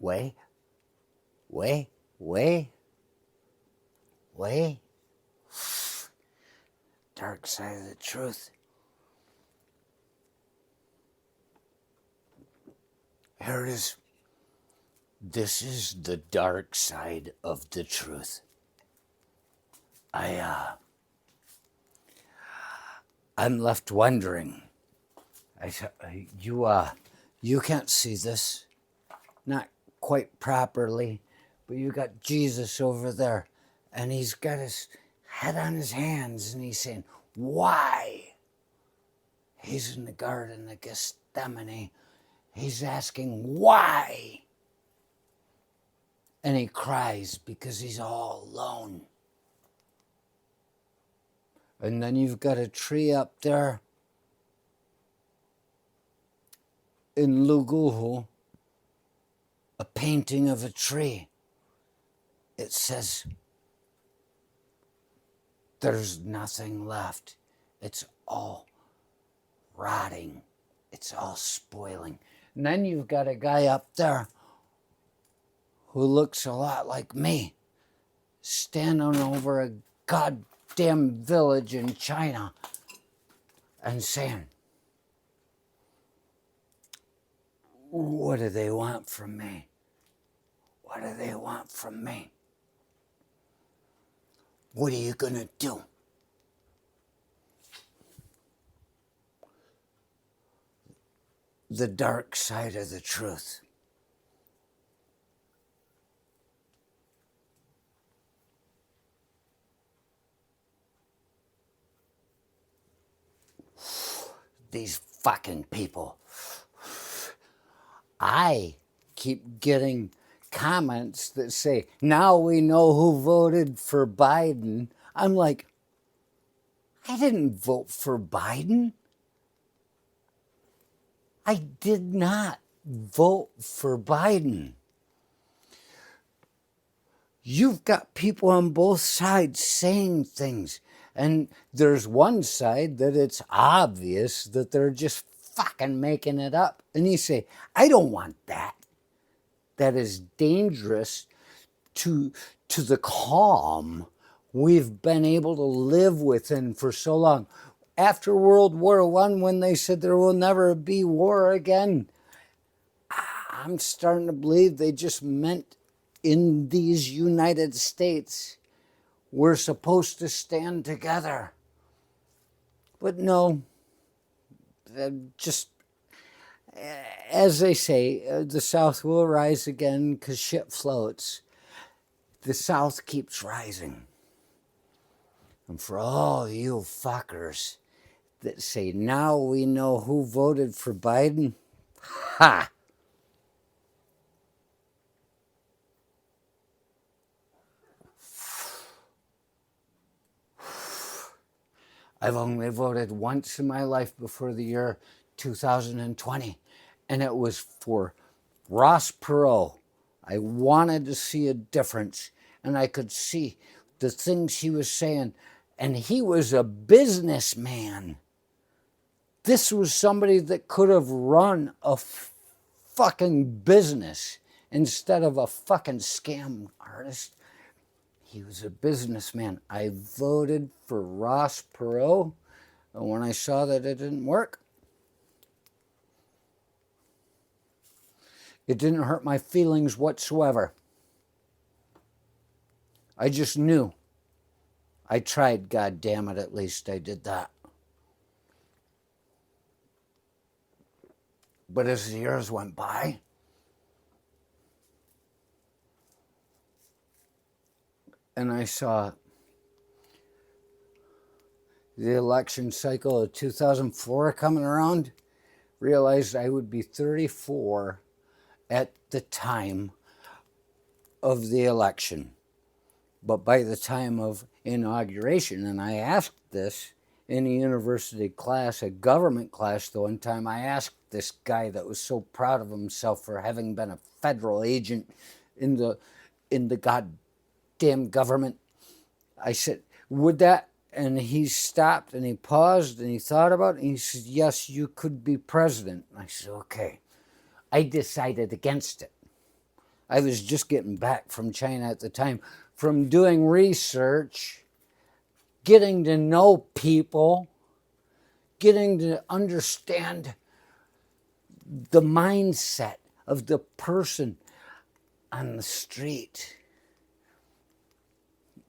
way, way, way, way. Dark side of the truth. Here it is. This is the dark side of the truth. I'm left wondering. You can't see this, not quite properly, but you got Jesus over there, and he's got his head on his hands, and he's saying, "Why?" He's in the Garden of Gethsemane. He's asking, "Why?" And he cries because he's all alone. And then you've got a tree up there in Luguhu, a painting of a tree. It says, "There's nothing left. It's all rotting. It's all spoiling." And then you've got a guy up there who looks a lot like me, standing over a goddamn village in China and saying, "What do they want from me? What do they want from me? What are you gonna do?" The dark side of the truth. These fucking people. I keep getting comments that say, "Now we know who voted for Biden." I'm like, I didn't vote for Biden. I did not vote for Biden. You've got people on both sides saying things. And there's one side that it's obvious that they're just fucking making it up. And you say, I don't want that. That is dangerous to the calm we've been able to live within for so long. After World War I, when they said there will never be war again, I'm starting to believe they just meant in these United States we're supposed to stand together. But no, just as they say, the South will rise again because shit floats. The South keeps rising. And for all you fuckers that say, now we know who voted for Biden, ha! I've only voted once in my life before the year 2020, and it was for Ross Perot. I wanted to see a difference, and I could see the things he was saying, and he was a businessman. This was somebody that could have run a fucking business instead of a fucking scam artist. He was a businessman. I voted for Ross Perot, and when I saw that it didn't work, it didn't hurt my feelings whatsoever. I just knew. I tried, God damn it, at least I did that. But as the years went by, and I saw the election cycle of 2004 coming around, realized I would be 34 at the time of the election. But by the time of inauguration, and I asked this in a university class, a government class, the one time I asked this guy that was so proud of himself for having been a federal agent in the goddamn government, I said, would that? And he stopped and he paused and he thought about it and he said, yes, you could be president. I said, okay. I decided against it. I was just getting back from China at the time, from doing research, getting to know people, getting to understand the mindset of the person on the street.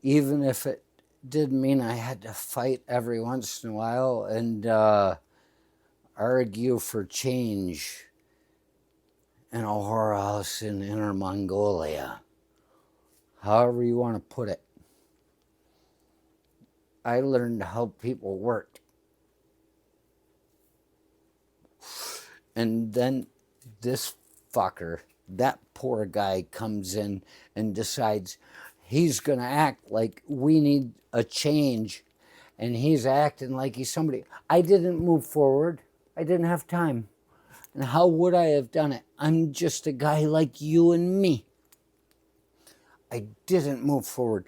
Even if it did mean I had to fight every once in a while and argue for change in a whorehouse in Inner Mongolia. However you want to put it. I learned how people worked. And then this fucker, that poor guy, comes in and decides he's going to act like we need a change. And he's acting like he's somebody. I didn't move forward. I didn't have time. And how would I have done it? I'm just a guy like you and me. I didn't move forward.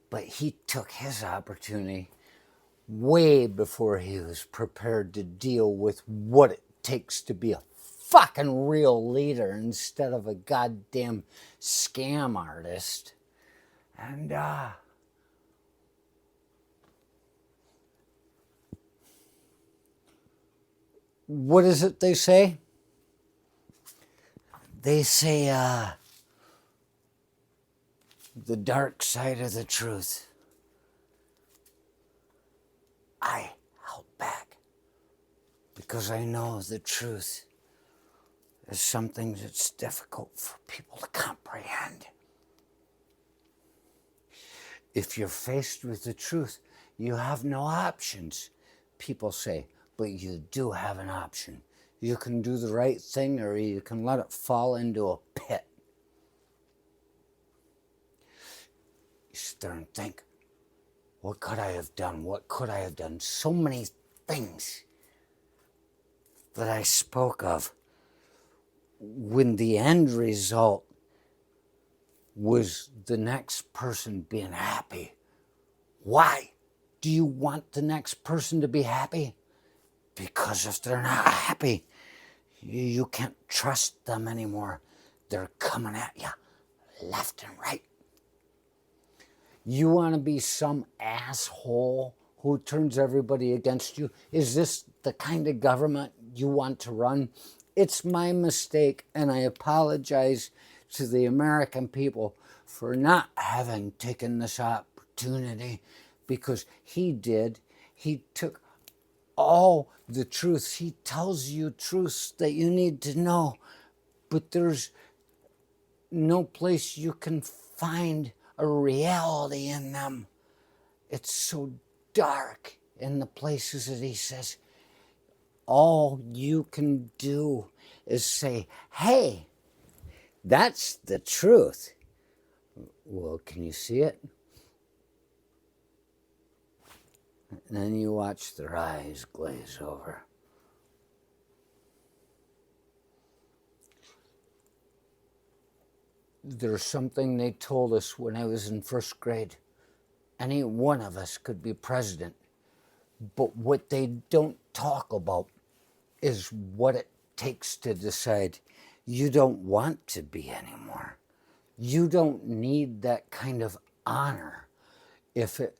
But he took his opportunity way before he was prepared to deal with what it takes to be a fucking real leader instead of a goddamn scam artist. And what is it they say? They say the dark side of the truth. I held back because I know the truth is something that's difficult for people to comprehend. If you're faced with the truth, you have no options, people say, but you do have an option. You can do the right thing or you can let it fall into a pit. You sit there and think, what could I have done? What could I have done? So many things that I spoke of when the end result was the next person being happy. Why do you want the next person to be happy? Because if they're not happy, you can't trust them anymore. They're coming at you left and right. You want to be some asshole who turns everybody against you? Is this the kind of government you want to run? It's my mistake, and I apologize to the American people for not having taken this opportunity, because he took all the truths. He tells you truths that you need to know, but there's no place you can find a reality in them. It's so dark in the places that he says. All you can do is say, hey, that's the truth. Well, can you see it? And then you watch their eyes glaze over. There's something they told us when I was in first grade. Any one of us could be president. But what they don't talk about is what it takes to decide you don't want to be anymore. You don't need that kind of honor if it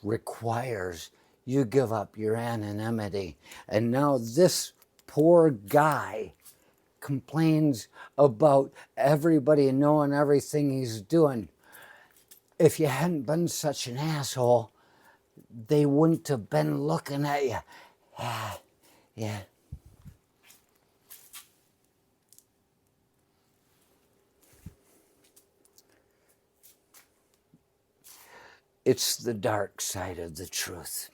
requires you give up your anonymity. And now this poor guy complains about everybody knowing everything he's doing. If you hadn't been such an asshole, they wouldn't have been looking at you. Yeah. It's the dark side of the truth.